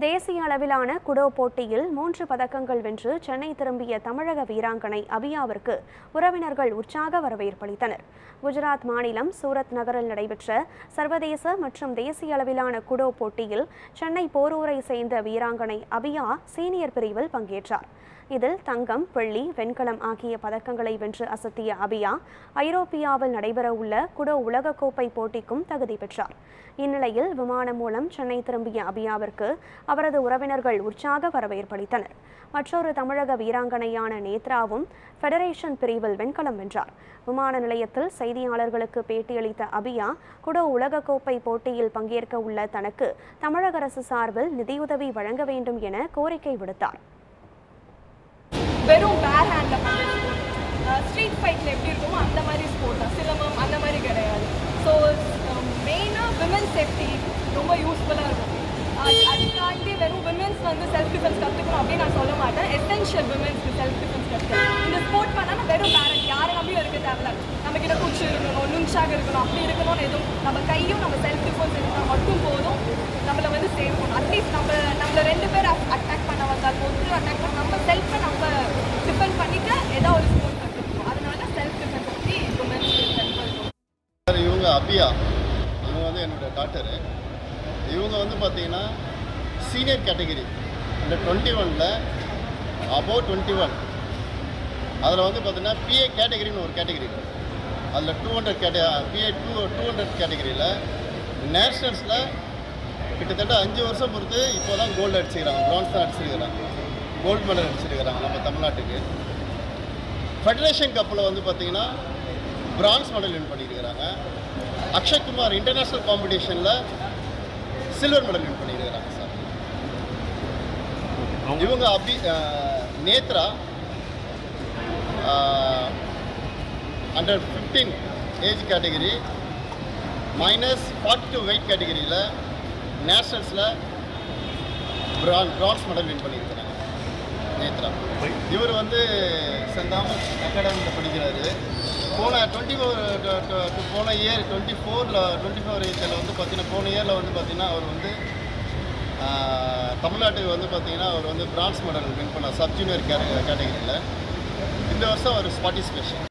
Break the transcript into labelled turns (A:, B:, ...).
A: தேசிய அளவிலான குடோ போட்டியில் 3 பதக்கங்கள் வென்று சென்னை திரும்பிய தமிழக வீராங்கனை அபியாவிற்கு உறவினர்கள் உற்சாக வரவேற்பளித்தனர். குஜராத் மாநிலம் சூரத் நகரில் நடைபெற்ற சர்வதேச மற்றும் தேசிய அளவிலான குடோ போட்டியில் சென்னை போரூரை சேர்ந்த வீராங்கனை அபியா சீனியர் பிரிவில் பங்கேற்றார். இதில் தங்கம், வெள்ளி, வெண்கலம் ஆகிய பதக்கங்களை வென்று அசத்திய அபியா ஐரோப்பியாவில் நடைபெறவுள்ள குடோ உலகக்கோப்பை போட்டிக்கும் தகுதி பெற்றார். இந்நிலையில் விமானம் மூலம் சென்னை திரும்பிய அபியாவிற்கு அவரது உறவினர்கள் உற்சாக வரவேற்பளித்தனர். மற்றொரு தமிழக வீராங்கனையான நேத்ராவும் ஃபெடரேஷன் பிரிவில் வெண்கலம் வென்றார். விமான நிலையத்தில் செய்தியாளர்களுக்கு பேட்டியளித்த அபியா குடோ உலகக்கோப்பை போட்டியில் பங்கேற்க உள்ள தனக்கு தமிழக அரசு சார்பில் நிதியுதவி வழங்க வேண்டும் என கோரிக்கை விடுத்தார்.
B: வெறும் பேர் ஹேண்ட்ல பண்ணுற ஸ்ட்ரீட் ஃபைட்டில் எப்படி இருக்குமோ அந்த மாதிரி ஸ்போர்ட் தான், சிலம்பம் அந்த மாதிரி கிடையாது. ஸோ மெயினாக விமென்ஸ் சேஃப்டி ரொம்ப யூஸ்ஃபுல்லாக இருக்கும். அதுக்காண்டி வெறும் விமென்ஸ் செல்ஃப் டிஃபென்ஸ் கற்றுக்கணும் அப்படின்னு நான் சொல்ல மாட்டேன். எசென்ஷியல் விமென்ஸ்க்கு செல்ஃப் டிஃபென்ஸ் கற்றுக்கணும். இந்த ஸ்போர்ட் பண்ணால் வெறும் பேரண்ட் யாரை நம்பியும் இருக்க தேவையில்ல. நம்மக்கிட்ட குச்சி இருக்கணும், லுங்ஷாக இருக்கணும், அப்படி இருக்கணும்னு எதுவும் நம்ம கையும் நம்ம செல்ஃப் டிஃபென்ஸ் இருந்தால் மட்டும் போதும். நம்மளை சேவ் பண்ணணும். அட்லீஸ்ட் நம்மளை 2 பேர் அட்டாக் பண்ண வந்தால் ஒருத்தர் அட்டாக் பண்ண நம்ம செல்ஃபை நம்ம டிஃபெண்ட் பண்ணிட்டு ஏதோ ஒரு ஸ்போர்ட் கற்றுக்கணும். அதனால செல்ஃப் டிஃபென்ஸ் பற்றி விமென்ஸ்க்கு ஹெல்ப்ஃபுல் இருக்கும்.
C: இவங்க அபியா, இவங்க என்னோட டாக்டரு. இவங்க பார்த்தீங்கன்னா சீனியர் கேட்டகரி இந்த 21ல் அபோவ் 21 அதில் பார்த்தீங்கன்னா பிஏ கேட்டகரின்னு ஒரு கேட்டகரி இருக்குது. அதில் 200 பிஏ 200 கேட்டகரியில் நேஷ்னல்ஸில் கிட்டத்தட்ட 5 வருஷம் பொறுத்து இப்போ தான் கோல்டு அடிச்சுக்கிறாங்க, பிரான்ஸ் தான் அடிச்சிருக்கிறாங்க, கோல்டு மெடல் அடிச்சிருக்கிறாங்க நம்ம தமிழ்நாட்டுக்கு. ஃபெடரேஷன் கப்பில் பார்த்தீங்கன்னா பிரான்ஸ் மெடல் வின் பண்ணியிருக்கிறாங்க. அக்ஷய்குமார் இன்டர்நேஷ்னல் காம்படிஷனில் சில்வர் மெடல் வின் பண்ணியிருக்கிறாங்க சார். இவங்க Netra under 15 age category -42 weight கேட்டகரியில் நேஷனல்ஸில் பிரான்ஸ் மெடல் வின் பண்ணியிருக்கிறாங்க நேத்ரா. இவர் சென்ட் தாமஸ் அகாடமியில் படிக்கிறாரு. போன இயர் 24 ஏஜில் பார்த்தீங்கன்னா போன இயரில் பார்த்தீங்கன்னா அவர் தமிழ்நாட்டுக்கு பார்த்தீங்கன்னா அவர் பிரான்ஸ் மெடல் வின் பண்ண சப் ஜூனியர் கேட்டகரியில். இந்த வருஷம் அவர் பார்ட்டிசிபேஷன்